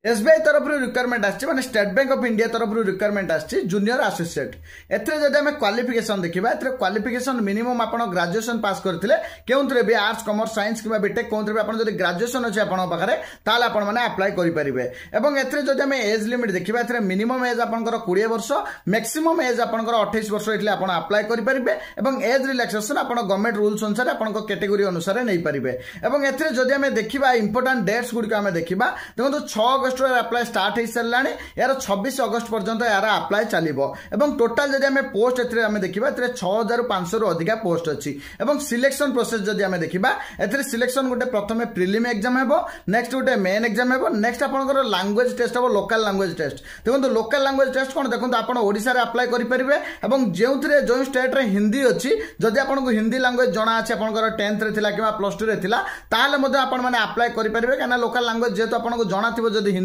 SBI तरफ requirement आने state bank of India तरफ रिक्वायरमेंट आसी जूनियर एसोसिएट एथरे आम क्वालिफिकेशन देखा क्वालिफिकेशन मिनिमम आप ग्रेजुएशन पास करते केउंथरे भी आर्ट्स कॉमर्स साइंस कि बीटेक कौन भी ग्रेजुएशन अच्छे आपन पाखे ताल आपने अप्लाई करेंगे और एथरे आम एज लिमिट देखा मिनिमम एज आपंकर 20 वर्ष मैक्सिमम एज आपंकर 28 वर्ष ये आप अप्लाई करेंगे और एज रिलैक्सेशन आप गवर्नमेंट रूल्स अनुसार आप कैटेगोरी अनुसार नहीं पारे और एथरे आम देखा इंपोर्टाट डेट्स गुड़िक आम देखा देखो 6 अगस्त अप्लाई स्टार्ट हो सारा यार 26 अगस्त पर्यंत यार अप्लाई चलो और टोटाल जब आम पोस्ट एम देखा 6500 रु अधिका पोस्ट अच्छी और सिलेक्शन प्रोसेस जब आम देखा ए सिलेक्शन गोटे प्रथम प्रिलिम एग्जाम हो नेक्स्ट गोटे मेन एग्जाम हो नेक्स्ट आपंकर लैंग्वेज टेस्ट हम लोकल लैंग्वेज टेस्ट देखो लोकल लैंग्वेज टेस्ट कौन देखो आप ओडिशा अप्लाई करेंगे और जो स्टेट रे हिंदी अच्छी जदि आपको हिंदी लैंग्वेज जना अच्छे आपंकर 10th कि +2 ताल मैंने अप्लाई करेंगे कहीं लोकल लैंग्वेज जेहतु आपको जना थी जदि